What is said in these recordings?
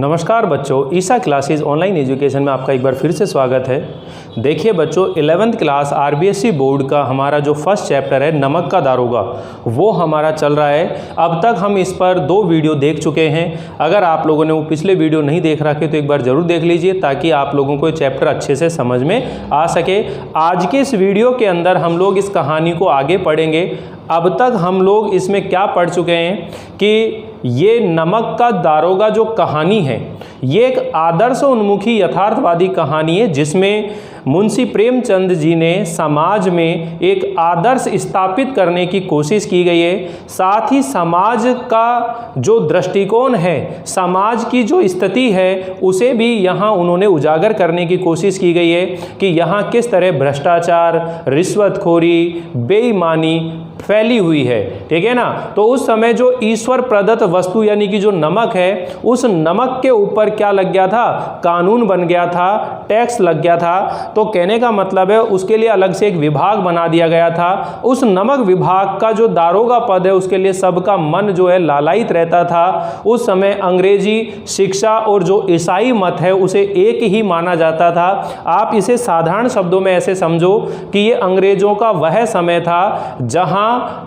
नमस्कार बच्चों, ईसा classes online education में आपका एक बार फिर से स्वागत है। देखिए बच्चों, 11th क्लास आरबीएसई बोर्ड का हमारा जो फर्स्ट चैप्टर है नमक का दारोगा, वो हमारा चल रहा है। अब तक हम इस पर 2 वीडियो देख चुके हैं। अगर आप लोगों ने वो पिछले वीडियो नहीं देख रखे तो एक बार ज़रूर देख लीजिए, ताकि आप लोगों को ये चैप्टर अच्छे से समझ में आ सके। आज के इस वीडियो के अंदर हम लोग इस कहानी को आगे पढ़ेंगे। अब तक हम लोग इसमें क्या पढ़ चुके हैं कि ये नमक का दारोगा जो कहानी है, ये एक आदर्श उन्मुखी यथार्थवादी कहानी है, जिसमें मुंशी प्रेमचंद जी ने समाज में एक आदर्श स्थापित करने की कोशिश की गई है। साथ ही समाज का जो दृष्टिकोण है, समाज की जो स्थिति है, उसे भी यहाँ उन्होंने उजागर करने की कोशिश की गई है कि यहाँ किस तरह भ्रष्टाचार, रिश्वतखोरी, बेईमानी फैली हुई है। ठीक है ना। तो उस समय जो ईश्वर प्रदत्त वस्तु यानी कि जो नमक है, उस नमक के ऊपर क्या लग गया था, कानून बन गया था, टैक्स लग गया था। तो कहने का मतलब है उसके लिए अलग से एक विभाग बना दिया गया था। उस नमक विभाग का जो दारोगा पद है, उसके लिए सबका मन जो है लालायित रहता था। उस समय अंग्रेजी शिक्षा और जो ईसाई मत है, उसे एक ही माना जाता था। आप इसे साधारण शब्दों में ऐसे समझो कि ये अंग्रेजों का वह समय था जहां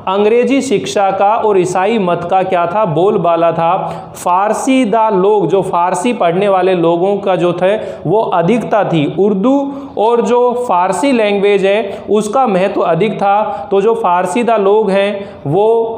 अंग्रेजी शिक्षा का और ईसाई मत का क्या था, बोलबाला था। फारसीदा लोग, जो फारसी पढ़ने वाले लोगों का जो थे वो अधिकता थी। उर्दू और जो फारसी लैंग्वेज है उसका महत्व अधिक था। तो जो फारसीदा लोग हैं वो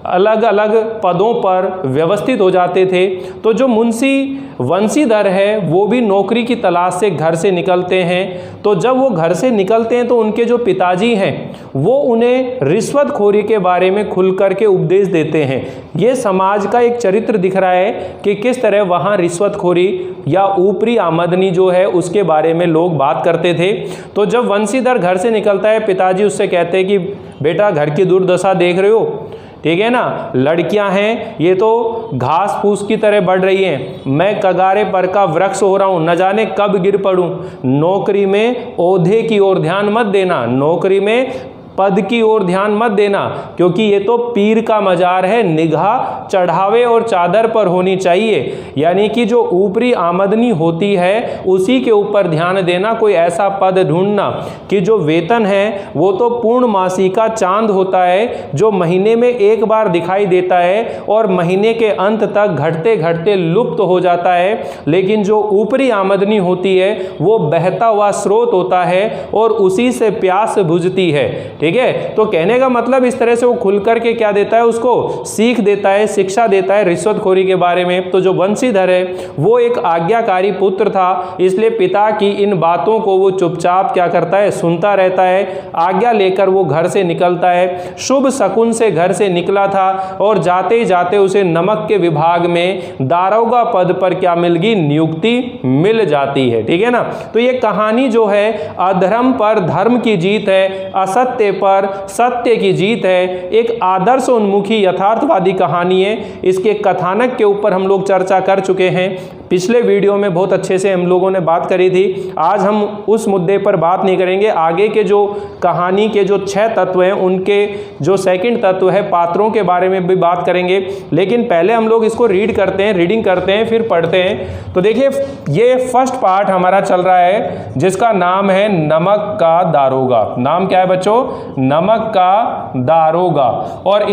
अलग अलग पदों पर व्यवस्थित हो जाते थे। तो जो मुंशी वंशीधर है वो भी नौकरी की तलाश से घर से निकलते हैं। तो जब वो घर से निकलते हैं तो उनके जो पिताजी हैं वो उन्हें रिश्वतखोरी के बारे में खुल कर के उपदेश देते हैं। ये समाज का एक चरित्र दिख रहा है कि किस तरह वहाँ रिश्वतखोरी या ऊपरी आमदनी जो है उसके बारे में लोग बात करते थे। तो जब वंशीधर घर से निकलता है, पिताजी उससे कहते हैं कि बेटा घर की दुर्दशा देख रहे हो, ठीक है ना, लड़कियां हैं ये तो घास फूस की तरह बढ़ रही हैं, मैं कगारे पर का वृक्ष हो रहा हूं, न जाने कब गिर पड़ूं। नौकरी में ओहदे की ओर ध्यान मत देना, नौकरी में पद की ओर ध्यान मत देना, क्योंकि ये तो पीर का मजार है, निगाह चढ़ावे और चादर पर होनी चाहिए। यानी कि जो ऊपरी आमदनी होती है उसी के ऊपर ध्यान देना। कोई ऐसा पद ढूंढना कि जो वेतन है वो तो पूर्णमासी का चांद होता है, जो महीने में एक बार दिखाई देता है और महीने के अंत तक घटते घटते लुप्त हो जाता है। लेकिन जो ऊपरी आमदनी होती है वो बहता हुआ स्रोत होता है और उसी से प्यास बुझती है। ठीक है। तो कहने का मतलब इस तरह से वो खुल करके क्या देता है, उसको सीख देता है, शिक्षा देता है रिश्वतखोरी के बारे में। तो जो वंशीधर है वो एक आज्ञाकारी पुत्र था, इसलिए पिता की इन बातों को वो चुपचाप क्या करता है, सुनता रहता है। आज्ञा लेकर वो घर से निकलता है। शुभ शकुन से घर से निकला था और जाते ही जाते उसे नमक के विभाग में दारोगा पद पर क्या मिल गई, नियुक्ति मिल जाती है। ठीक है ना। तो ये कहानी जो है अधर्म पर धर्म की जीत है, असत्य पर सत्य की जीत है। एक आदर्श उन्मुखी यथार्थवादी कहानी है। इसके कथानक के ऊपर हम लोग चर्चा कर चुके हैं। पिछले वीडियो में बहुत अच्छे से हम लोगों ने बात करी थी। आज हम उस मुद्दे पर बात नहीं करेंगे। आगे के जो कहानी के जो 6 तत्व हैं, उनके जो सेकंड तत्व है पात्रों के बारे में भी बात करेंगे। लेकिन पहले हम लोग इसको रीड करते हैं, रीडिंग करते हैं, फिर पढ़ते हैं। तो देखिए, ये फर्स्ट पार्ट हमारा चल रहा है जिसका नाम है नमक का दारोगा। नाम क्या है बच्चों, नमक का दारोगा। और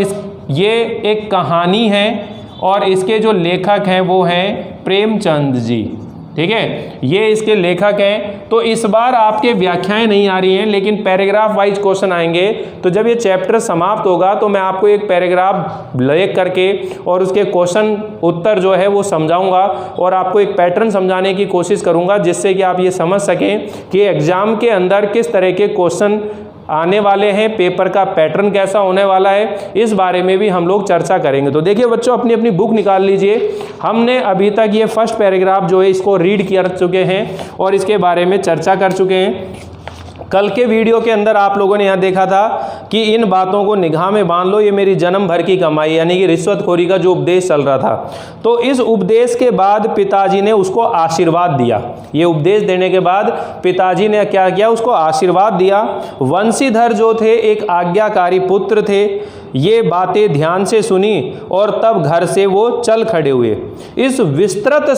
ये एक कहानी है और इसके जो लेखक हैं वो हैं प्रेमचंद जी। ठीक है, ये इसके लेखक हैं। तो इस बार आपके व्याख्याएं नहीं आ रही हैं, लेकिन पैराग्राफ वाइज क्वेश्चन आएंगे। तो जब ये चैप्टर समाप्त होगा तो मैं आपको एक पैराग्राफ लिख करके और उसके क्वेश्चन उत्तर जो है वो समझाऊंगा और आपको एक पैटर्न समझाने की कोशिश करूंगा, जिससे कि आप ये समझ सकें कि एग्जाम के अंदर किस तरह के क्वेश्चन आने वाले हैं, पेपर का पैटर्न कैसा होने वाला है, इस बारे में भी हम लोग चर्चा करेंगे। तो देखिए बच्चों, अपनी अपनी बुक निकाल लीजिए। हमने अभी तक ये फर्स्ट पैराग्राफ जो है इसको रीड कर चुके हैं और इसके बारे में चर्चा कर चुके हैं। कल के वीडियो के अंदर आप लोगों ने यहाँ देखा था कि इन बातों को निगाह में बांध लो, ये मेरी जन्म भर की कमाई, यानी कि रिश्वतखोरी का जो उपदेश चल रहा था। तो इस उपदेश के बाद पिताजी ने उसको आशीर्वाद दिया। ये उपदेश देने के बाद पिताजी ने क्या किया, उसको आशीर्वाद दिया। वंशीधर जो थे एक आज्ञाकारी पुत्र थे, ये बातें ध्यान से सुनी और तब घर से वो चल खड़े हुए। इस विस्तृत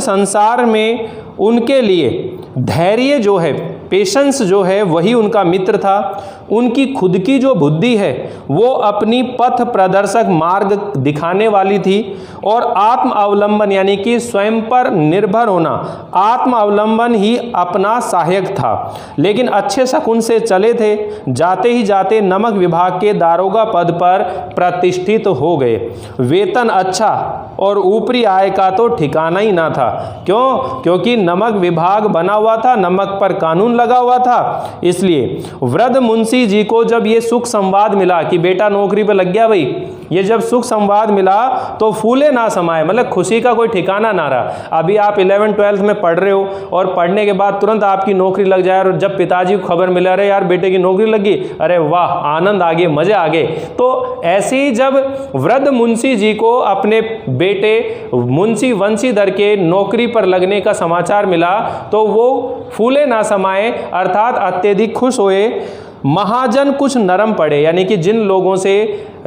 संसार में उनके लिए धैर्य जो है, पेशेंस जो है, वही उनका मित्र था। उनकी खुद की जो बुद्धि है वो अपनी पथ प्रदर्शक मार्ग दिखाने वाली थी और आत्म अवलंबन यानी कि स्वयं पर निर्भर होना, आत्म अवलंबन ही अपना सहायक था। लेकिन अच्छे शकुन से चले थे, जाते ही जाते नमक विभाग के दारोगा पद पर प्रतिष्ठित हो गए। वेतन अच्छा और ऊपरी आय का तो ठिकाना ही ना था। क्यों? क्योंकि नमक विभाग बना हुआ था, नमक पर कानून लगा हुआ था। इसलिए वृद्ध मुंशी जी को जब ये सुख संवाद मिला कि बेटा नौकरी पे लग गया भाई, ये जब सुख संवाद मिला तो फूले ना समाये, मतलब खुशी का कोई ठिकाना ना रहा। अभी आप 11th-12th में पढ़ रहे हो और पढ़ने के बाद तुरंत आपकी नौकरी लग जाए और जब पिताजी को खबर मिला, अरे यार बेटे की नौकरी लगी, अरे वाह, आनंद आ गए, मजे आ गए। तो ऐसे ही जब वृद्ध मुंशी जी को अपने बेटे मुंशी वंशीधर के नौकरी पर लगने का समाचार मिला तो वो फूले ना समाये, अर्थात अत्यधिक खुश हुए। महाजन कुछ नरम पड़े, यानी कि जिन लोगों से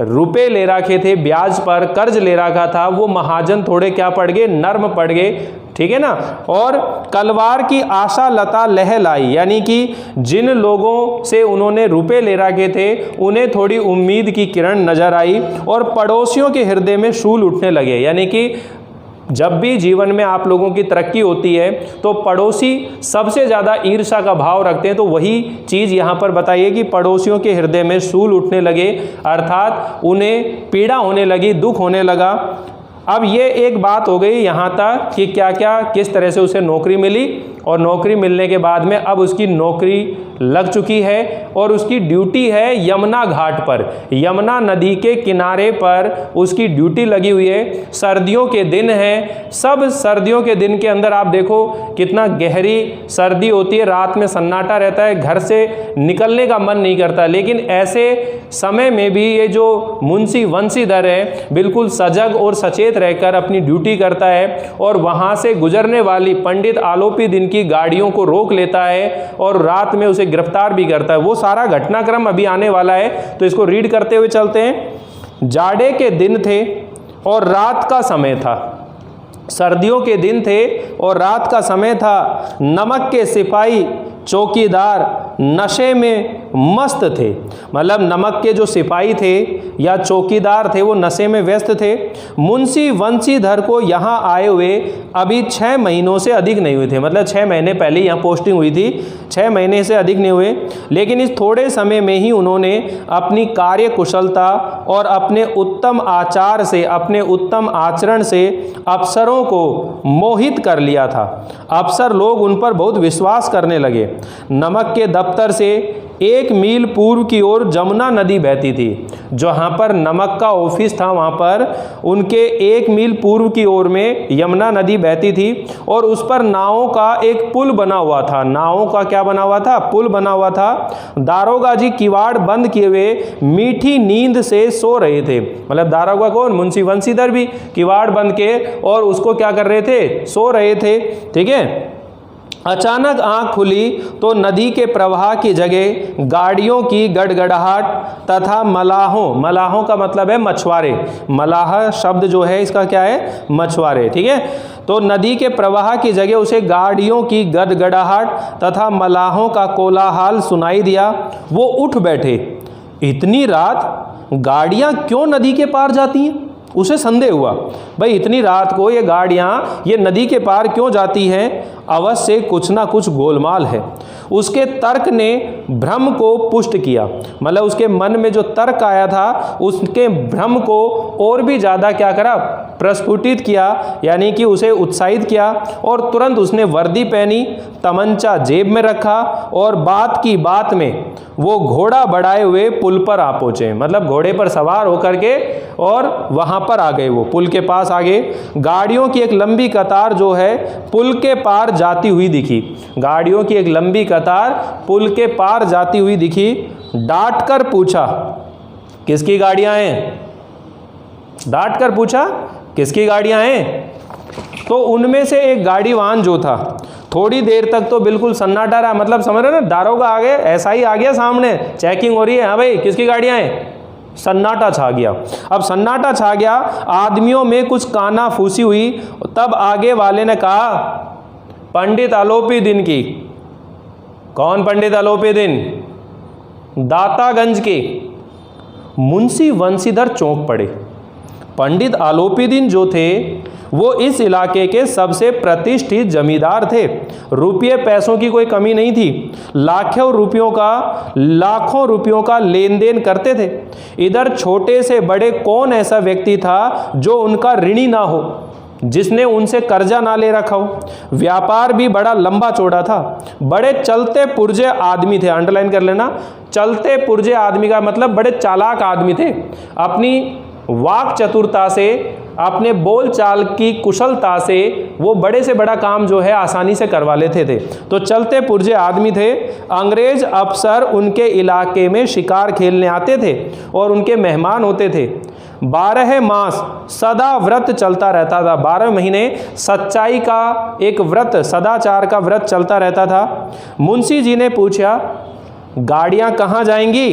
रुपए ले रखे थे, ब्याज पर कर्ज ले रखा था, वो महाजन थोड़े क्या पड़ गए, नर्म पड़ गए। ठीक है ना। और कलवार की आशा लता लहलाई, यानी कि जिन लोगों से उन्होंने रुपए ले रखे थे उन्हें थोड़ी उम्मीद की किरण नजर आई और पड़ोसियों के हृदय में शूल उठने लगे। यानी कि जब भी जीवन में आप लोगों की तरक्की होती है तो पड़ोसी सबसे ज़्यादा ईर्ष्या का भाव रखते हैं। तो वही चीज़ यहाँ पर बताइए कि पड़ोसियों के हृदय में शूल उठने लगे, अर्थात उन्हें पीड़ा होने लगी, दुख होने लगा। अब ये एक बात हो गई यहाँ तक कि क्या क्या किस तरह से उसे नौकरी मिली और नौकरी मिलने के बाद में अब उसकी नौकरी लग चुकी है और उसकी ड्यूटी है यमुना घाट पर, यमुना नदी के किनारे पर उसकी ड्यूटी लगी हुई है। सर्दियों के दिन हैं, सब सर्दियों के दिन के अंदर आप देखो कितना गहरी सर्दी होती है, रात में सन्नाटा रहता है, घर से निकलने का मन नहीं करता। लेकिन ऐसे समय में भी ये जो मुंशी वंशीधर है बिल्कुल सजग और सचेत रहकर अपनी ड्यूटी करता है और वहाँ से गुजरने वाली पंडित आलोपी दिन की गाड़ियों को रोक लेता है और रात में उसे गिरफ्तार भी करता है। वो सारा घटनाक्रम अभी आने वाला है, तो इसको रीड करते हुए चलते हैं। जाड़े के दिन थे और रात का समय था, सर्दियों के दिन थे और रात का समय था। नमक के सिपाही चौकीदार नशे में मस्त थे, मतलब नमक के जो सिपाही थे या चौकीदार थे वो नशे में व्यस्त थे। मुंशी वंशीधर को यहाँ आए हुए अभी 6 महीनों से अधिक नहीं हुए थे, मतलब 6 महीने पहले यहाँ पोस्टिंग हुई थी, 6 महीने से अधिक नहीं हुए। लेकिन इस थोड़े समय में ही उन्होंने अपनी कार्य कुशलता और अपने उत्तम आचार से, अपने उत्तम आचरण से अफसरों को मोहित कर लिया था। अफसर लोग उन पर बहुत विश्वास करने लगे। नमक के दफ्तर से 1 मील पूर्व की ओर जमुना नदी बहती थी। जहाँ पर नमक का ऑफिस था वहाँ पर उनके 1 मील पूर्व की ओर में यमुना नदी बहती थी और उस पर नावों का एक पुल बना हुआ था। नावों का क्या बना हुआ था? पुल बना हुआ था। दारोगा जी किवाड़ बंद किए हुए मीठी नींद से सो रहे थे, मतलब दारोगा कौन? मुंशी वंशीधर भी किवाड़ बंद के और उसको क्या कर रहे थे? सो रहे थे। ठीक है। अचानक आंख खुली तो नदी के प्रवाह की जगह गाड़ियों की गड़गड़ाहट तथा मलाहों का मतलब है मछुआरे, मलाह शब्द जो है इसका क्या है? मछुआरे। ठीक है। तो नदी के प्रवाह की जगह उसे गाड़ियों की गड़गड़ाहट तथा मलाहों का कोलाहल सुनाई दिया। वो उठ बैठे। इतनी रात गाड़ियां क्यों नदी के पार जाती हैं? उसे संदेह हुआ, भाई इतनी रात को ये गाड़ियाँ ये नदी के पार क्यों जाती हैं? अवश्य कुछ ना कुछ गोलमाल है। उसके तर्क ने भ्रम को पुष्ट किया, मतलब उसके मन में जो तर्क आया था उसके भ्रम को और भी ज़्यादा क्या करा? प्रस्फुटित किया, यानी कि उसे उत्साहित किया। और तुरंत उसने वर्दी पहनी, तमंचा जेब में रखा और बात की बात में वो घोड़ा बढ़ाए हुए पुल पर आ पहुँचे, मतलब घोड़े पर सवार होकर के और वहाँ पर आ गए। वो पुल के पास आ गए। गाड़ियों की एक लंबी कतार जो है पुल के पार जाती हुई दिखी। गाड़ियों की एक लंबी कतार पुल के पार जाती हुई दिखी। डांट कर पूछा, किसकी गाड़ियां हैं? डांट कर पूछा, किसकी गाड़ियां हैं? तो उनमें से एक गाड़ी वाहन जो था, थोड़ी देर तक तो बिल्कुल सन्नाटा रहा, मतलब समझ रहे ना, दारोगा आ गए, ऐसा ही आ गया सामने, चेकिंग हो रही है, हाँ भाई किसकी गाड़ियां हैं? सन्नाटा छा गया। अब सन्नाटा छा गया, आदमियों में कुछ काना फूसी हुई। तब आगे वाले ने कहा, पंडित आलोपी दिन की। कौन पंडित आलोपी दिन? दातागंज के। मुंशी वंशीधर चौंक पड़े। पंडित आलोपी दिन जो थे वो इस इलाके के सबसे प्रतिष्ठित जमींदार थे। रुपये पैसों की कोई कमी नहीं थी। लाखों रुपयों का लेन देन करते थे। इधर छोटे से बड़े कौन ऐसा व्यक्ति था जो उनका ऋणी ना हो, जिसने उनसे कर्जा ना ले रखा हो। व्यापार भी बड़ा लंबा चौड़ा था। बड़े चलते पुर्जे आदमी थे, अंडरलाइन कर लेना, चलते पुर्जे आदमी का मतलब बड़े चालाक आदमी थे। अपनी वाक चतुरता से, अपने बोल चाल की कुशलता से वो बड़े से बड़ा काम जो है आसानी से करवा लेते थे। तो चलते पुर्जे आदमी थे। अंग्रेज अफसर उनके इलाके में शिकार खेलने आते थे और उनके मेहमान होते थे। 12 मास सदा व्रत चलता रहता था। 12 महीने सच्चाई का एक व्रत, सदाचार का व्रत चलता रहता था। मुंशी जी ने पूछा, गाड़ियां कहाँ जाएंगी?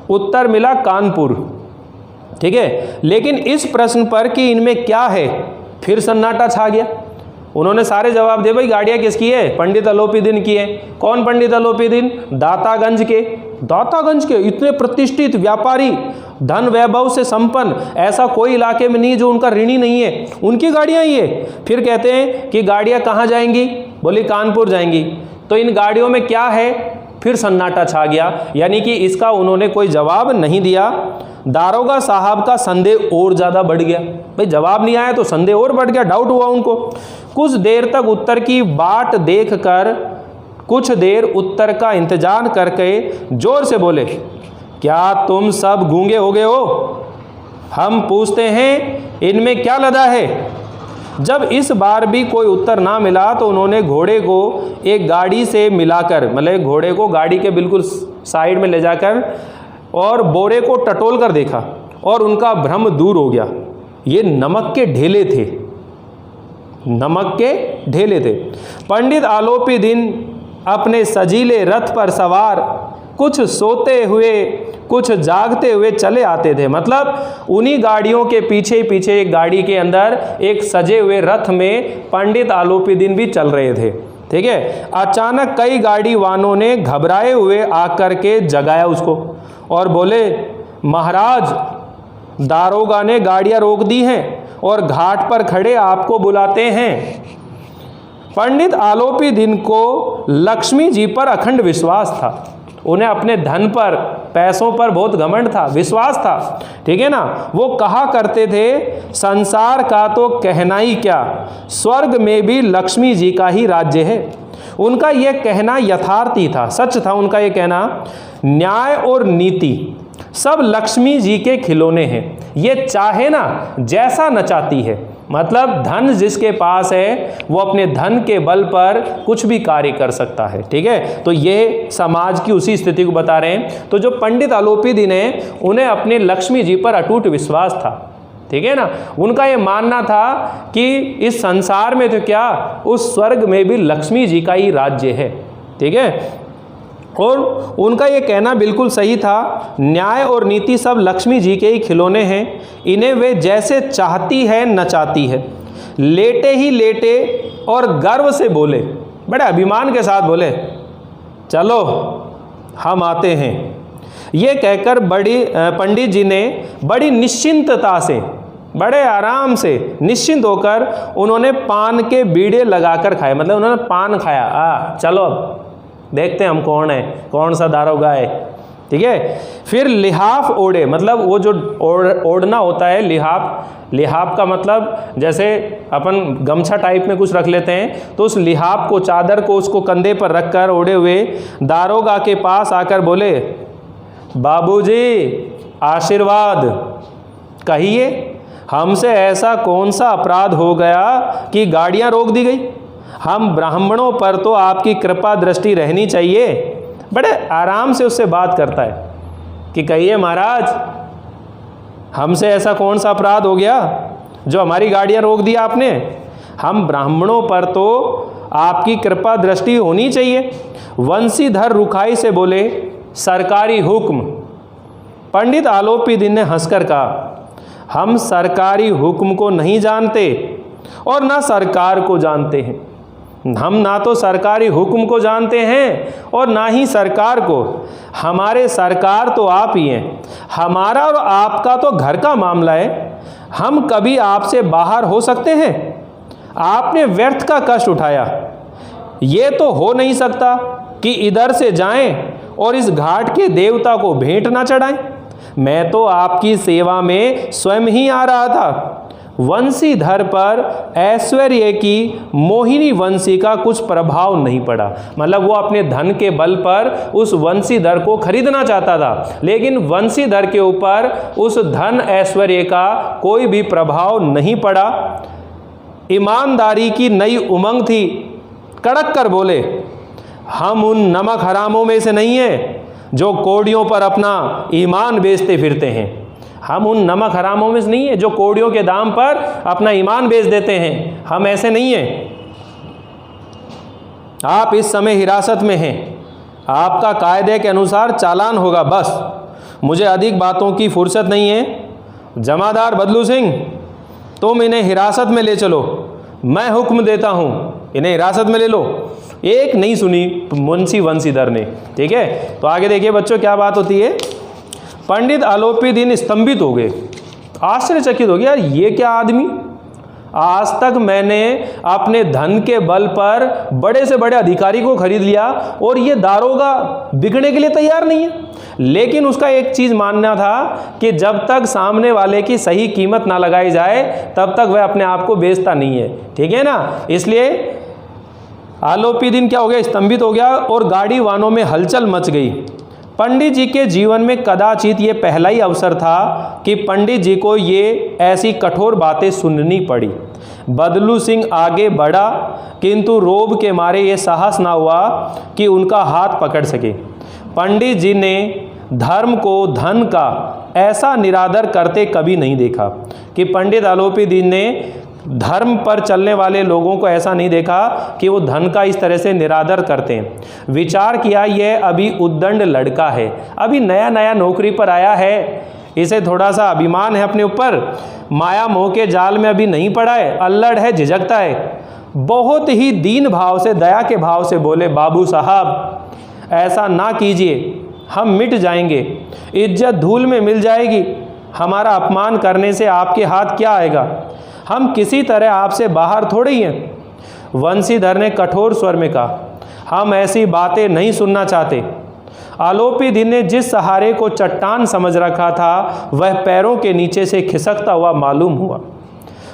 उत्तर मिला, कानपुर। ठीक है, लेकिन इस प्रश्न पर कि इनमें क्या है, फिर सन्नाटा छा गया। उन्होंने सारे जवाब दे, भाई गाड़ियां किसकी है? पंडित आलोपी दिन की है। कौन पंडित आलोपी दिन? दातागंज के। दातागंज के इतने प्रतिष्ठित व्यापारी, धन वैभव से संपन्न, ऐसा कोई इलाके में नहीं जो उनका ऋणी नहीं है, उनकी गाड़ियां ही है। फिर कहते हैं कि गाड़ियां कहाँ जाएंगी? बोली कानपुर जाएंगी। तो इन गाड़ियों में क्या है? फिर सन्नाटा छा गया, यानी कि इसका उन्होंने कोई जवाब नहीं दिया। दारोगा साहब का संदेह और ज़्यादा बढ़ गया। भाई जवाब नहीं आया तो संदेह और बढ़ गया, डाउट हुआ उनको। कुछ देर तक उत्तर की बाट देखकर, कुछ देर उत्तर का इंतजार करके जोर से बोले, क्या तुम सब गूंगे हो गए हो? हम पूछते हैं इनमें क्या लदा है? जब इस बार भी कोई उत्तर ना मिला तो उन्होंने घोड़े को एक गाड़ी से मिलाकर, मतलब घोड़े को गाड़ी के बिल्कुल साइड में ले जाकर और बोरे को टटोल कर देखा और उनका भ्रम दूर हो गया। ये नमक के ढेले थे, नमक के ढेले थे। पंडित आलोपी दिन अपने सजीले रथ पर सवार, कुछ सोते हुए कुछ जागते हुए चले आते थे। मतलब उन्हीं गाड़ियों के पीछे पीछे एक गाड़ी के अंदर एक सजे हुए रथ में पंडित आलोपी दिन भी चल रहे थे। ठीक है, अचानक कई गाड़ी वालों ने घबराए हुए आकर के जगाया उसको और बोले, महाराज दारोगा ने गाड़ियां रोक दी हैं और घाट पर खड़े आपको बुलाते हैं। पंडित आलोपी दिन को लक्ष्मी जी पर अखंड विश्वास था। उन्हें अपने धन पर, पैसों पर बहुत घमंड था, विश्वास था। ठीक है ना, वो कहा करते थे, संसार का तो कहना ही क्या, स्वर्ग में भी लक्ष्मी जी का ही राज्य है। उनका यह कहना यथार्थी था, सच था उनका यह कहना। न्याय और नीति सब लक्ष्मी जी के खिलौने हैं। ये चाहे ना जैसा नचाती है, मतलब धन जिसके पास है वो अपने धन के बल पर कुछ भी कार्य कर सकता है। ठीक है, तो ये समाज की उसी स्थिति को बता रहे हैं। तो जो पंडित आलोपी दिन है, उन्हें अपने लक्ष्मी जी पर अटूट विश्वास था। ठीक है ना, उनका ये मानना था कि इस संसार में तो क्या, उस स्वर्ग में भी लक्ष्मी जी का ही राज्य है। ठीक है, और उनका ये कहना बिल्कुल सही था। न्याय और नीति सब लक्ष्मी जी के ही खिलौने हैं, इन्हें वे जैसे चाहती है नचाती है। लेटे ही लेटे और गर्व से बोले, बड़े अभिमान के साथ बोले, चलो हम आते हैं। ये कहकर पंडित जी ने बड़ी निश्चिंतता से, बड़े आराम से, निश्चिंत होकर उन्होंने पान के बीड़े लगाकर खाए। मतलब उन्होंने पान खाया, चलो अब देखते हैं हम कौन है, कौन सा दारोगा है। ठीक है, फिर लिहाफ ओढ़े, मतलब वो जो ओढ़ना होता है, लिहाफ का मतलब जैसे अपन गमछा टाइप में कुछ रख लेते हैं, तो उस लिहाफ को, चादर को उसको कंधे पर रखकर ओढ़े हुए दारोगा के पास आकर बोले, बाबूजी आशीर्वाद, कहिए हमसे ऐसा कौन सा अपराध हो गया कि गाड़ियां रोक दी गई? हम ब्राह्मणों पर तो आपकी कृपा दृष्टि रहनी चाहिए। बड़े आराम से उससे बात करता है कि कहिए महाराज, हमसे ऐसा कौन सा अपराध हो गया जो हमारी गाड़ियाँ रोक दी आपने? हम ब्राह्मणों पर तो आपकी कृपा दृष्टि होनी चाहिए। वंशीधर रुखाई से बोले, सरकारी हुक्म। पंडित आलोपी दिन ने हंसकर कहा, हम सरकारी हुक्म को नहीं जानते और ना सरकार को जानते हैं। हम ना तो सरकारी हुक्म को जानते हैं और ना ही सरकार को। हमारे सरकार तो आप ही हैं। हमारा और आपका तो घर का मामला है। हम कभी आपसे बाहर हो सकते हैं? आपने व्यर्थ का कष्ट उठाया। ये तो हो नहीं सकता कि इधर से जाएं और इस घाट के देवता को भेंट ना चढ़ाएं। मैं तो आपकी सेवा में स्वयं ही आ रहा था। वंशीधर पर ऐश्वर्य की मोहिनी वंशी का कुछ प्रभाव नहीं पड़ा। मतलब वो अपने धन के बल पर उस वंशीधर को खरीदना चाहता था, लेकिन वंशीधर के ऊपर उस धन ऐश्वर्य का कोई भी प्रभाव नहीं पड़ा। ईमानदारी की नई उमंग थी। कड़क कर बोले, हम उन नमक हरामों में से नहीं हैं जो कौड़ियों पर अपना ईमान बेचते फिरते हैं। हम उन नमक हरामों में से नहीं है जो कौड़ियों के दाम पर अपना ईमान बेच देते हैं। हम ऐसे नहीं हैं। आप इस समय हिरासत में हैं। आपका कायदे के अनुसार चालान होगा। बस मुझे अधिक बातों की फुर्सत नहीं है। जमादार बदलू सिंह, तुम इन्हें हिरासत में ले चलो। मैं हुक्म देता हूं, इन्हें हिरासत में ले लो। एक नहीं सुनी मुंशी वंशीधर ने। ठीक है, तो आगे देखिए बच्चों क्या बात होती है। पंडित आलोपी दिन स्तंभित हो गए, आश्चर्यचकित हो गया, यार ये क्या आदमी? आज तक मैंने अपने धन के बल पर बड़े से बड़े अधिकारी को खरीद लिया और ये दारोगा बिकने के लिए तैयार नहीं है। लेकिन उसका एक चीज मानना था कि जब तक सामने वाले की सही कीमत ना लगाई जाए तब तक वह अपने आप को बेचता नहीं है। ठीक है ना? इसलिए आलोपी दिन क्या हो गया? स्तंभित हो गया और गाड़ी वानों में हलचल मच गई। पंडित जी के जीवन में कदाचित ये पहला ही अवसर था कि पंडित जी को ये ऐसी कठोर बातें सुननी पड़ी। बदलू सिंह आगे बढ़ा, किंतु रोब के मारे ये साहस ना हुआ कि उनका हाथ पकड़ सके। पंडित जी ने धर्म को धन का ऐसा निरादर करते कभी नहीं देखा कि पंडित आलोपी दिन ने धर्म पर चलने वाले लोगों को ऐसा नहीं देखा कि वो धन का इस तरह से निरादर करते हैं। विचार किया, यह अभी उद्दंड लड़का है, अभी नया नया नौकरी पर आया है, इसे थोड़ा सा अभिमान है अपने ऊपर, माया मोह के जाल में अभी नहीं पड़ा है, अल्लड़ है, झिझकता है। बहुत ही दीन भाव से, दया के भाव से बोले, बाबू साहब ऐसा ना कीजिए, हम मिट जाएंगे, इज्जत धूल में मिल जाएगी। हमारा अपमान करने से आपके हाथ क्या आएगा? हम किसी तरह आपसे बाहर थोड़े ही हैं। वंशीधर ने कठोर स्वर में कहा, हम ऐसी बातें नहीं सुनना चाहते। आलोपी दिन ने जिस सहारे को चट्टान समझ रखा था वह पैरों के नीचे से खिसकता हुआ मालूम हुआ।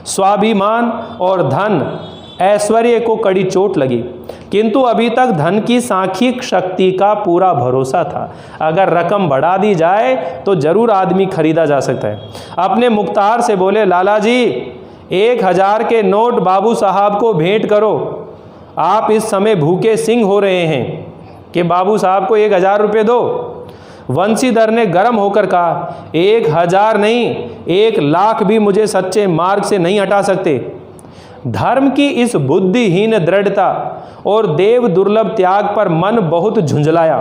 स्वाभिमान और धन ऐश्वर्य को कड़ी चोट लगी, किंतु अभी तक धन की सांख्यिक शक्ति का पूरा भरोसा था। अगर रकम बढ़ा दी जाए तो जरूर आदमी खरीदा जा सकता है। अपने मुख्तार से बोले, लाला जी 1000 के नोट बाबू साहब को भेंट करो। आप इस समय भूखे सिंह हो रहे हैं कि बाबू साहब को 1000 रुपये दो। वंशीधर ने गर्म होकर कहा, 1000 नहीं, 1,00,000 भी मुझे सच्चे मार्ग से नहीं हटा सकते। धर्म की इस बुद्धिहीन दृढ़ता और देव दुर्लभ त्याग पर मन बहुत झुंझलाया।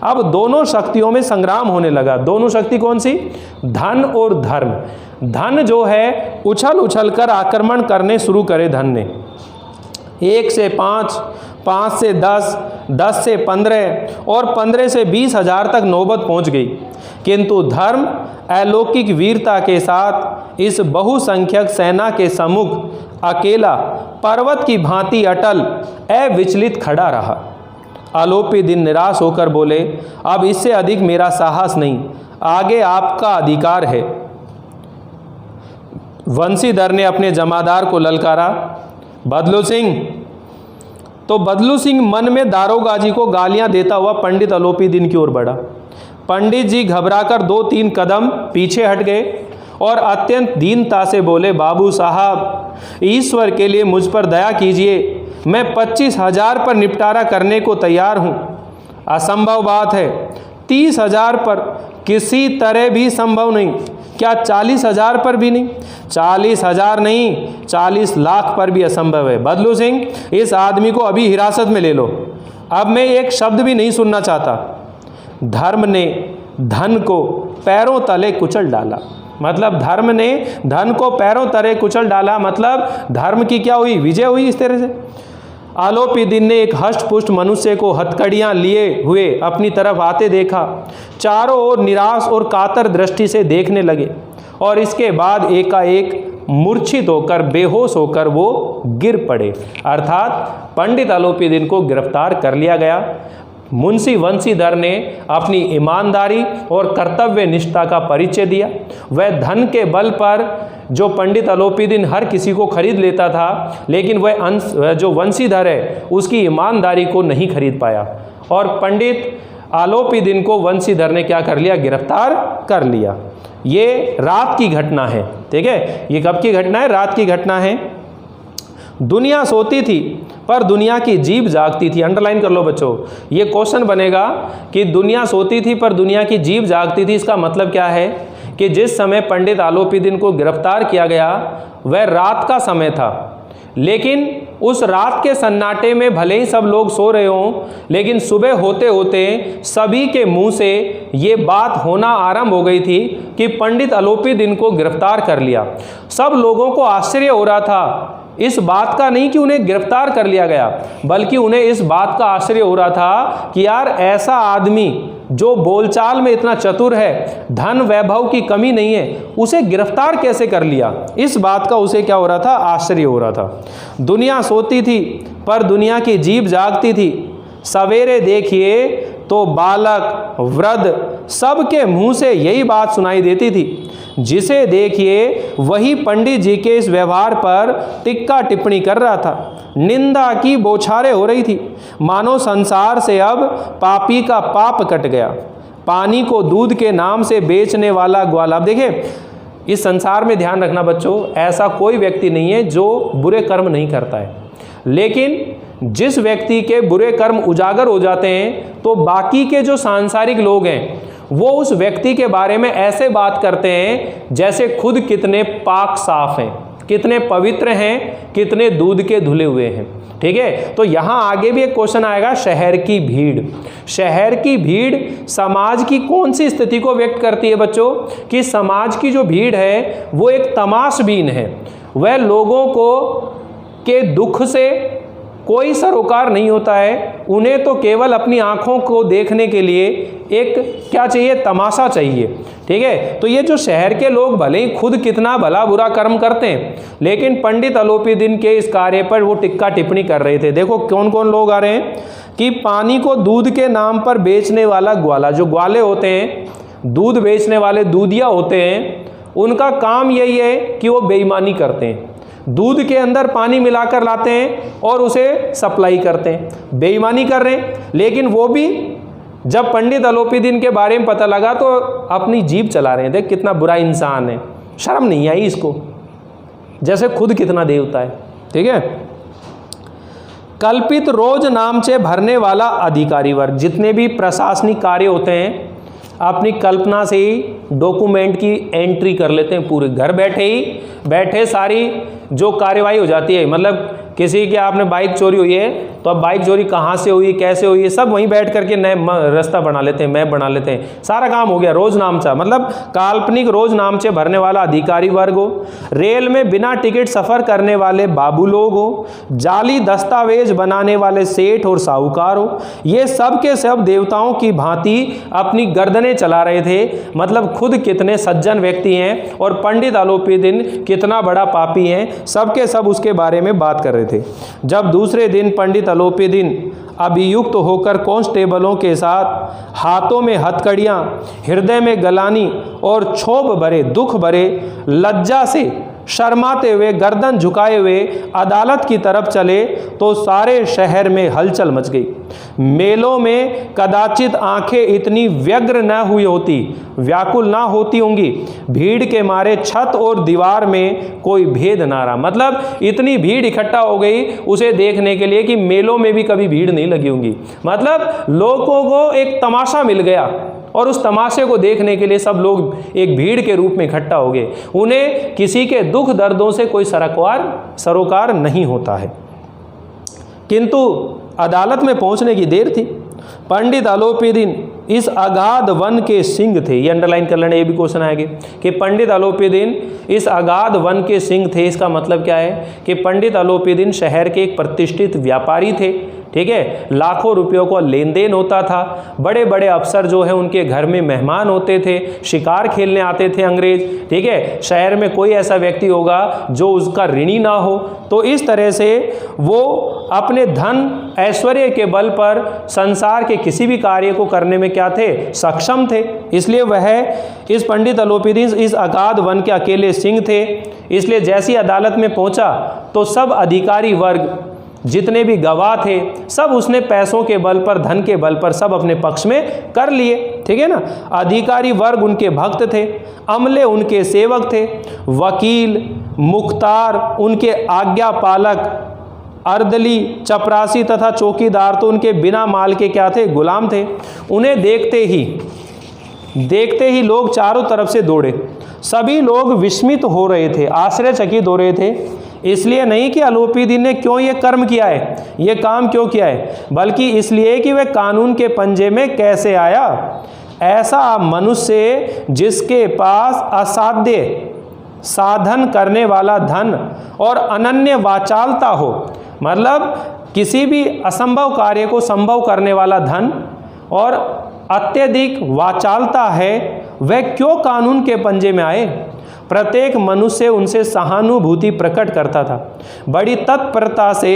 अब दोनों शक्तियों में संग्राम होने लगा। दोनों शक्ति कौन सी? धन और धर्म। धन जो है उछल उछल कर आक्रमण करने शुरू करे। धन ने 1 से 5, 5 से 10, 10 से 15 और 15 से 20,000 तक नौबत पहुंच गई। किंतु धर्म अलौकिक वीरता के साथ इस बहुसंख्यक सेना के सम्मुख अकेला पर्वत की भांति अटल अविचलित खड़ा रहा। आलोपी दिन निराश होकर बोले, अब इससे अधिक मेरा साहस नहीं, आगे आपका अधिकार है। वंशीधर ने अपने जमादार को ललकारा, बदलू सिंह। तो बदलू सिंह मन में दारोगाजी को गालियां देता हुआ पंडित आलोपी दिन की ओर बढ़ा। पंडित जी घबराकर 2-3 कदम पीछे हट गए और अत्यंत दीनता से बोले, बाबू साहब ईश्वर के लिए मुझ पर दया कीजिए, मैं 25,000 पर निपटारा करने को तैयार हूँ। असंभव बात है। 30,000 पर किसी तरह भी संभव नहीं। क्या 40,000 पर भी नहीं? 40,000 नहीं, 40 लाख पर भी असंभव है। बदलू सिंह, इस आदमी को अभी हिरासत में ले लो। अब मैं एक शब्द भी नहीं सुनना चाहता। धर्म ने धन को पैरों तले कुचल डाला। मतलब धर्म ने धन को पैरों तले कुचल डाला, मतलब धर्म की क्या हुई? विजय हुई इस तरह से। आलोपी ने एक हष्टपुष्ट मनुष्य को हथकड़ियाँ लिए हुए अपनी तरफ आते देखा। चारों ओर निराश और कातर दृष्टि से देखने लगे और इसके बाद एकाएक मूर्छित होकर, बेहोश होकर वो गिर पड़े। अर्थात पंडित आलोपी को गिरफ्तार कर लिया गया। मुंशी वंशीधर ने अपनी ईमानदारी और कर्तव्य निष्ठा का परिचय दिया। वह धन के बल पर जो पंडित आलोपी हर किसी को खरीद लेता था, लेकिन वह जो वंशीधर है उसकी ईमानदारी को नहीं खरीद पाया और पंडित आलोपी को वंशीधर ने क्या कर लिया? गिरफ्तार कर लिया। ये रात की घटना है, ठीक है। ये कब की घटना है? रात की घटना है। दुनिया सोती थी पर दुनिया की जीभ जागती थी। अंडरलाइन कर लो बच्चों, ये क्वेश्चन बनेगा कि दुनिया सोती थी पर दुनिया की जीभ जागती थी। इसका मतलब क्या है कि जिस समय पंडित आलोपी को गिरफ्तार किया गया वह रात का समय था, लेकिन उस रात के सन्नाटे में भले ही सब लोग सो रहे हों, लेकिन सुबह होते होते सभी के मुंह से ये बात होना आरंभ हो गई थी कि पंडित आलोपी को गिरफ्तार कर लिया। सब लोगों को आश्चर्य हो रहा था इस बात का, नहीं कि उन्हें गिरफ्तार कर लिया गया, बल्कि उन्हें इस बात का आश्चर्य हो रहा था कि यार ऐसा आदमी जो बोलचाल में इतना चतुर है, धन वैभव की कमी नहीं है, उसे गिरफ्तार कैसे कर लिया? इस बात का उसे क्या हो रहा था? आश्चर्य हो रहा था। दुनिया सोती थी पर दुनिया की जीभ जागती थी। सवेरे देखिए तो बालक वृद्ध सबके मुंह से यही बात सुनाई देती थी। जिसे देखिए वही पंडित जी के इस व्यवहार पर टिक्का टिप्पणी कर रहा था। निंदा की बौछारें हो रही थी, मानो संसार से अब पापी का पाप कट गया। पानी को दूध के नाम से बेचने वाला ग्वाला। अब देखिए, इस संसार में ध्यान रखना बच्चों, ऐसा कोई व्यक्ति नहीं है जो बुरे कर्म नहीं करता है, लेकिन जिस व्यक्ति के बुरे कर्म उजागर हो जाते हैं तो बाकी के जो सांसारिक लोग हैं वो उस व्यक्ति के बारे में ऐसे बात करते हैं जैसे खुद कितने पाक साफ हैं, कितने पवित्र हैं, कितने दूध के धुले हुए हैं। ठीक है, तो यहाँ आगे भी एक क्वेश्चन आएगा, शहर की भीड़। शहर की भीड़ समाज की कौन सी स्थिति को व्यक्त करती है बच्चों? कि समाज की जो भीड़ है वो एक तमाशबीन है। वह लोगों को के दुख से कोई सरोकार नहीं होता है, उन्हें तो केवल अपनी आंखों को देखने के लिए एक क्या चाहिए? तमाशा चाहिए। ठीक है, तो ये जो शहर के लोग भले ही खुद कितना भला बुरा कर्म करते हैं, लेकिन पंडित आलोपी के इस कार्य पर वो टिक्का टिप्पणी कर रहे थे। देखो कौन कौन लोग आ रहे हैं कि पानी को दूध के नाम पर बेचने वाला ग्वाला। जो ग्वाले होते हैं, दूध बेचने वाले दूधिया होते हैं, उनका काम यही है कि वो बेईमानी करते हैं। दूध के अंदर पानी मिलाकर लाते हैं और उसे सप्लाई करते हैं, बेईमानी कर रहे हैं। लेकिन वो भी जब पंडित आलोपी के बारे में पता लगा तो अपनी जीभ चला रहे हैं, देख कितना बुरा इंसान है, शर्म नहीं आई इसको, जैसे खुद कितना देवता है। ठीक है, कल्पित रोज नामचे भरने वाला अधिकारी वर्ग, जितने भी प्रशासनिक कार्य होते हैं अपनी कल्पना से ही डॉक्यूमेंट की एंट्री कर लेते हैं। पूरे घर बैठे सारी जो कार्यवाही हो जाती है, मतलब किसी की आपने बाइक चोरी हुई है तो अब बाइक चोरी कहाँ से हुई, कैसे हुई, सब वहीं बैठ करके नए रास्ता बना लेते हैं, मैप बना लेते हैं, सारा काम हो गया। रोज नामचा मतलब काल्पनिक रोज नामचे भरने वाला अधिकारी वर्ग हो, रेल में बिना टिकट सफ़र करने वाले बाबू लोग हो, जाली दस्तावेज बनाने वाले सेठ और साहूकार हो, ये सब के सब देवताओं की भांति अपनी गर्दनें चला रहे थे। मतलब खुद कितने सज्जन व्यक्ति हैं और पंडित आलोपी कितना बड़ा पापी हैं, सबके सब उसके बारे में बात कर रहे थे। जब दूसरे दिन पंडित आलोपी अभियुक्त होकर कांस्टेबलों के साथ हाथों में हथकड़ियाँ, हृदय में गलानी और क्षोभ भरे दुख भरे लज्जा से शर्माते हुए गर्दन झुकाए हुए अदालत की तरफ चले तो सारे शहर में हलचल मच गई। मेलों में कदाचित आंखें इतनी व्यग्र न हुई होती, व्याकुल ना होती होंगी, भीड़ के मारे छत और दीवार में कोई भेद ना रहा। मतलब इतनी भीड़ इकट्ठा हो गई उसे देखने के लिए कि मेलों में भी कभी भीड़ नहीं लगी होंगी। मतलब लोगों को एक तमाशा मिल गया और उस तमाशे को देखने के लिए सब लोग एक भीड़ के रूप में इकट्ठा हो गए। उन्हें किसी के दुख दर्दों से कोई सरोकार नहीं होता है। किंतु अदालत में पहुंचने की देर थी। पंडित अलोपीदीन इस अगाध वन के सिंह थे। ये अंडरलाइन कर लेना, ये भी क्वेश्चन आएंगे कि पंडित अलोपीदीन इस अगाध वन के सिंह थे। इसका मतलब क्या है कि पंडित अलोपीदीन शहर के एक प्रतिष्ठित व्यापारी थे। ठीक है, लाखों रुपयों का लेन देन होता था। बड़े बड़े अफसर जो है उनके घर में मेहमान होते थे, शिकार खेलने आते थे अंग्रेज। ठीक है, शहर में कोई ऐसा व्यक्ति होगा जो उसका ऋणी ना हो। तो इस तरह से वो अपने धन ऐश्वर्य के बल पर संसार के किसी भी कार्य को करने में क्या थे, सक्षम थे। इसलिए वह इस पंडित अलोपीदीन इस अगाध वन के अकेले सिंह थे। इसलिए जैसी अदालत में पहुंचा तो सब अधिकारी वर्ग, जितने भी गवाह थे, सब उसने पैसों के बल पर, धन के बल पर सब अपने पक्ष में कर लिए। ठीक है ना। अधिकारी वर्ग उनके भक्त थे, अमले उनके सेवक थे, वकील मुख्तार उनके आज्ञा पालक, अर्दली चपरासी तथा चौकीदार तो उनके बिना माल के क्या थे, गुलाम थे। उन्हें देखते ही लोग चारों तरफ से दौड़े। सभी लोग विस्मित हो रहे थे, आश्चर्यचकित हो रहे थे। इसलिए नहीं कि अलोपीदीन ने क्यों ये कर्म किया है, ये काम क्यों किया है, बल्कि इसलिए कि वह कानून के पंजे में कैसे आया। ऐसा मनुष्य जिसके पास असाध्य साधन करने वाला धन और अनन्य वाचालता हो, मतलब किसी भी असंभव कार्य को संभव करने वाला धन और अत्यधिक वाचालता है, वह क्यों कानून के पंजे में आए। प्रत्येक मनुष्य उनसे सहानुभूति प्रकट करता था। बड़ी तत्परता से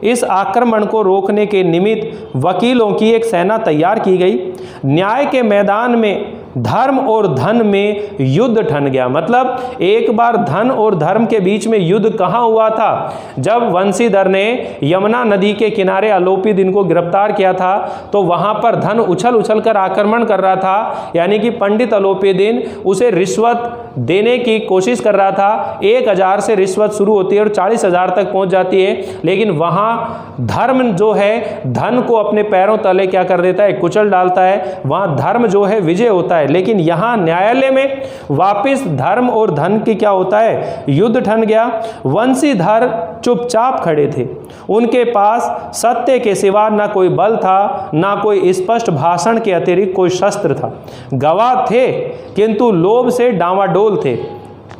इस आक्रमण को रोकने के निमित्त वकीलों की एक सेना तैयार की गई। न्याय के मैदान में धर्म और धन में युद्ध ठन गया। मतलब एक बार धन और धर्म के बीच में युद्ध कहाँ हुआ था, जब वंशीधर ने यमुना नदी के किनारे अलोपीदीन को गिरफ्तार किया था तो वहाँ पर धन उछल कर आक्रमण कर रहा था। यानी कि पंडित अलोपीदीन उसे रिश्वत देने की कोशिश कर रहा था। 1000 से रिश्वत शुरू होती है और 40,000 तक पहुँच जाती है। लेकिन वहाँ धर्म जो है धन को अपने पैरों तले क्या कर देता है, कुचल डालता है। वहाँ धर्म जो है विजय होता है। लेकिन यहां न्यायालय में वापस धर्म और धन की क्या होता है, युद्ध ठन गया। वंशीधर चुपचाप खड़े थे। उनके पास सत्य के सिवा ना कोई बल था, ना कोई स्पष्ट भाषण के अतिरिक्त कोई शस्त्र था। गवाह थे किंतु लोभ से डांवाडोल थे।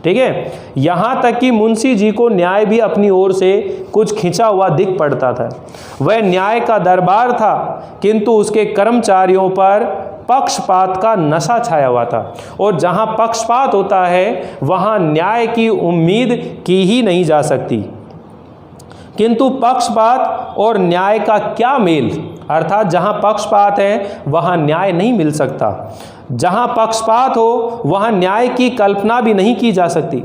ठीक है, यहां तक कि मुंशी जी को न्याय भी अपनी ओर से कुछ खिंचा हुआ दिख पड़ता था। वह न्याय का दरबार था किंतु उसके कर्मचारियों पर पक्षपात का नशा छाया हुआ था। और जहां पक्षपात होता है वहां न्याय की उम्मीद की ही नहीं जा सकती। किंतु पक्षपात और न्याय का क्या मेल, अर्थात जहां पक्षपात है वहां न्याय नहीं मिल सकता। जहां पक्षपात हो वहां न्याय की कल्पना भी नहीं की जा सकती।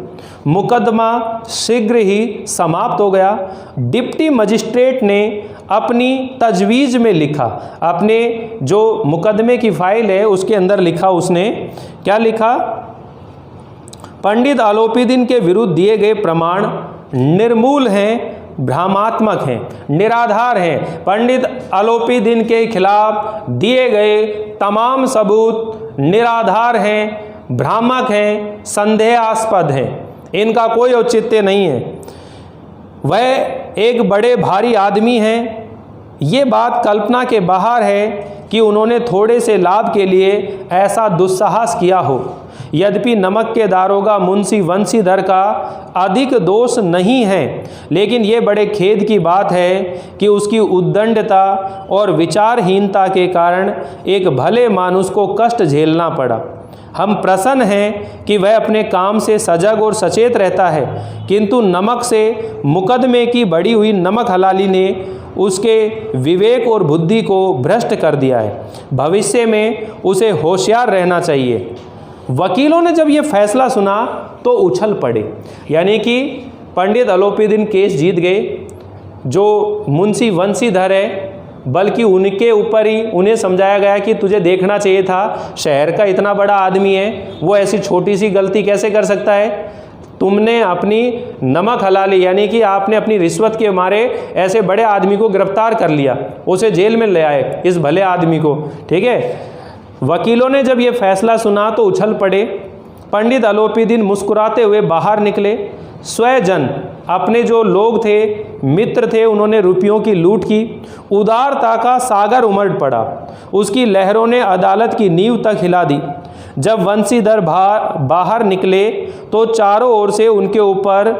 मुकदमा शीघ्र ही समाप्त हो गया। डिप्टी मजिस्ट्रेट ने अपनी तजवीज़ में लिखा, अपने जो मुकदमे की फाइल है उसके अंदर लिखा, उसने क्या लिखा, पंडित अलोपीदीन के विरुद्ध दिए गए प्रमाण निर्मूल हैं, भ्रामात्मक हैं, निराधार हैं। पंडित अलोपीदीन के खिलाफ दिए गए तमाम सबूत निराधार हैं, भ्रामक हैं, संदेहास्पद हैं, इनका कोई औचित्य नहीं है। वह एक बड़े भारी आदमी हैं। ये बात कल्पना के बाहर है कि उन्होंने थोड़े से लाभ के लिए ऐसा दुस्साहस किया हो। यद्यपि नमक के दारोगा मुंशी वंशीधर का अधिक दोष नहीं है, लेकिन ये बड़े खेद की बात है कि उसकी उद्दंडता और विचारहीनता के कारण एक भले मानुष को कष्ट झेलना पड़ा। हम प्रसन्न हैं कि वह अपने काम से सजग और सचेत रहता है, किंतु नमक से मुकदमे की बढ़ी हुई नमक हलाली ने उसके विवेक और बुद्धि को भ्रष्ट कर दिया है। भविष्य में उसे होशियार रहना चाहिए। वकीलों ने जब ये फैसला सुना तो उछल पड़े। यानी कि पंडित अलोपीदीन केस जीत गए। जो मुंशी वंशीधर है, बल्कि उनके ऊपर ही उन्हें समझाया गया कि तुझे देखना चाहिए था, शहर का इतना बड़ा आदमी है, वो ऐसी छोटी सी गलती कैसे कर सकता है। तुमने अपनी नमक हलाली, यानी कि आपने अपनी रिश्वत के मारे ऐसे बड़े आदमी को गिरफ्तार कर लिया, उसे जेल में ले आए, इस भले आदमी को। ठीक है। वकीलों ने जब ये फैसला सुना तो उछल पड़े। पंडित अलोपीदीन मुस्कुराते हुए बाहर निकले। स्वजन, अपने जो लोग थे, मित्र थे, उन्होंने रुपयों की लूट की। उदारता का सागर उमड़ पड़ा। उसकी लहरों ने अदालत की नींव तक हिला दी। जब वंशीधर बाहर निकले तो चारों ओर से उनके ऊपर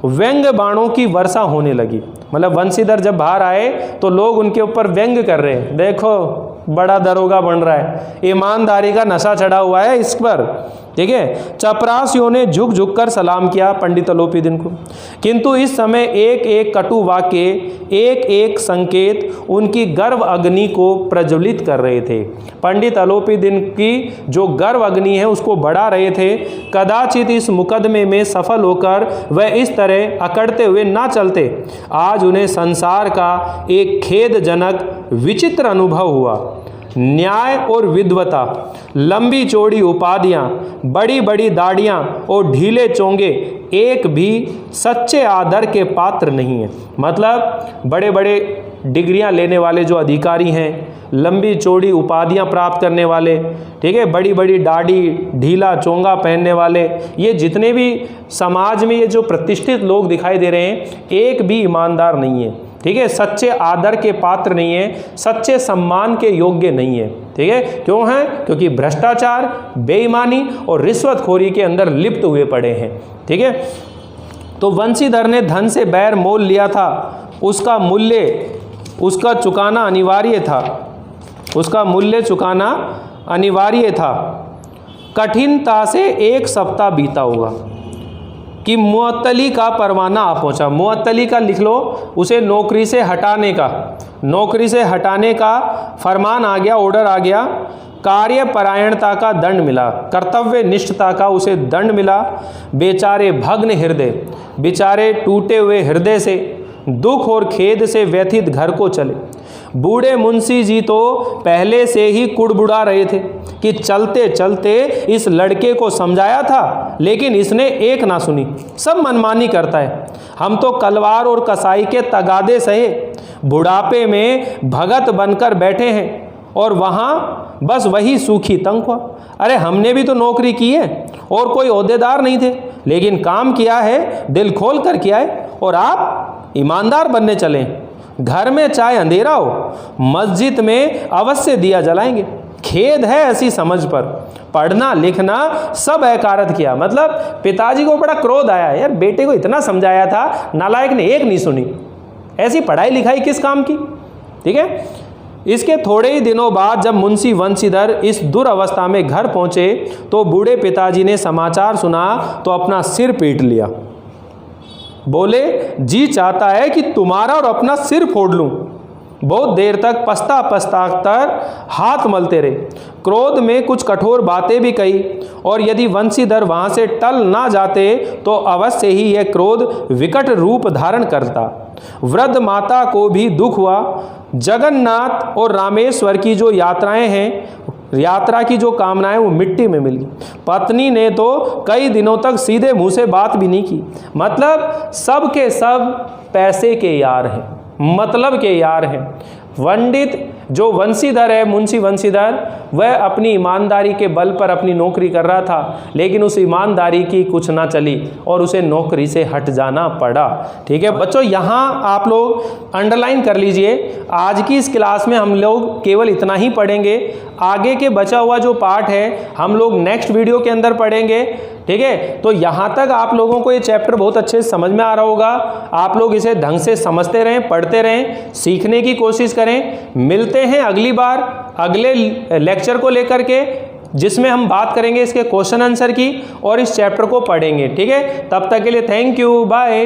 व्यंग बाणों की वर्षा होने लगी। मतलब वंशीधर जब बाहर आए तो लोग उनके ऊपर व्यंग कर रहे हैं, देखो बड़ा दरोगा बन रहा है, ईमानदारी का नशा चढ़ा हुआ है इस पर। ठीक है। चपरासियों ने झुक झुक कर सलाम किया पंडित अलोपीदीन को, किंतु इस समय एक एक कटु वाक्य, एक एक संकेत उनकी गर्व अग्नि को प्रज्वलित कर रहे थे। पंडित अलोपीदीन की जो गर्व अग्नि है उसको बढ़ा रहे थे। कदाचित इस मुकदमे में सफल होकर वह इस तरह अकड़ते हुए ना चलते। आज उन्हें संसार का एक खेदजनक विचित्र अनुभव हुआ। न्याय और विद्वता, लंबी चौड़ी उपाधियां, बड़ी बड़ी दाढ़ियां और ढीले चोंगे एक भी सच्चे आदर के पात्र नहीं है। मतलब बड़े बड़े डिग्रियां लेने वाले जो अधिकारी हैं, लंबी चौड़ी उपाधियां प्राप्त करने वाले, ठीक है, बड़ी बड़ी दाढ़ी, ढीला चोंगा पहनने वाले, ये जितने भी समाज में ये जो प्रतिष्ठित लोग दिखाई दे रहे हैं, एक भी ईमानदार नहीं है। ठीक है। सच्चे आदर के पात्र नहीं है, सच्चे सम्मान के योग्य नहीं है। ठीक है। क्यों है? क्योंकि भ्रष्टाचार, बेईमानी और रिश्वतखोरी के अंदर लिप्त हुए पड़े हैं। ठीक है। तो वंशीधर ने धन से बैर मोल लिया था, उसका मूल्य उसका चुकाना अनिवार्य था, उसका मूल्य चुकाना अनिवार्य था। कठिनता से एक सप्ताह बीता होगा कि मुअत्तली का परवाना आ पहुंचा। मुअत्तली का लिख लो, उसे नौकरी से हटाने का फरमान आ गया, ऑर्डर आ गया। कार्यपरायणता का दंड मिला, कर्तव्य निष्ठता का उसे दंड मिला। बेचारे भग्न हृदय, बेचारे टूटे हुए हृदय से, दुख और खेद से व्यथित घर को चले। बूढ़े मुंशी जी तो पहले से ही कुड़बुड़ा रहे थे कि चलते चलते इस लड़के को समझाया था, लेकिन इसने एक ना सुनी, सब मनमानी करता है। हम तो कलवार और कसाई के तगादे सहे, बुढ़ापे में भगत बनकर बैठे हैं और वहाँ बस वही सूखी तनख्वाह। अरे हमने भी तो नौकरी की है और कोई ओहदेदार नहीं थे, लेकिन काम किया है, दिल खोल कर किया है, और आप ईमानदार बनने चले। घर में चाहे अंधेरा हो, मस्जिद में अवश्य दिया जलाएंगे। खेद है ऐसी समझ पर, पढ़ना लिखना सब ऐकारत किया। मतलब पिताजी को बड़ा क्रोध आया, यार बेटे को इतना समझाया था, नालायक ने एक नहीं सुनी। ऐसी पढ़ाई लिखाई किस काम की। ठीक है। इसके थोड़े ही दिनों बाद जब मुंशी वंशीधर इस दुर्अवस्था में घर पहुंचे तो बूढ़े पिताजी ने समाचार सुना तो अपना सिर पीट लिया। बोले, जी चाहता है कि तुम्हारा और अपना सिर फोड़ लूं। बहुत देर तक पछता कर हाथ मलते रहे। क्रोध में कुछ कठोर बातें भी कही, और यदि वंशीधर वहां से टल ना जाते तो अवश्य ही यह क्रोध विकट रूप धारण करता। वृद्ध माता को भी दुख हुआ। जगन्नाथ और रामेश्वर की जो यात्राएं हैं, यात्रा की जो कामनाएं, वो मिट्टी में मिल गई। पत्नी ने तो कई दिनों तक सीधे मुंह से बात भी नहीं की। मतलब सब के सब पैसे के यार हैं, मतलब के यार हैं। पंडित जो वंशीधर है, मुंशी वंशीधर, वह अपनी ईमानदारी के बल पर अपनी नौकरी कर रहा था, लेकिन उस ईमानदारी की कुछ ना चली और उसे नौकरी से हट जाना पड़ा। ठीक है बच्चों, यहाँ आप लोग अंडरलाइन कर लीजिए। आज की इस क्लास में हम लोग केवल इतना ही पढ़ेंगे। आगे के बचा हुआ जो पार्ट है हम लोग नेक्स्ट वीडियो के अंदर पढ़ेंगे। ठीक है, तो यहाँ तक आप लोगों को ये चैप्टर बहुत अच्छे से समझ में आ रहा होगा। आप लोग इसे ढंग से समझते रहें, पढ़ते रहें, सीखने की कोशिश करें। मिलते हैं अगली बार अगले लेक्चर को लेकर के, जिसमें हम बात करेंगे इसके क्वेश्चन आंसर की और इस चैप्टर को पढ़ेंगे। ठीक है, तब तक के लिए थैंक यू, बाय।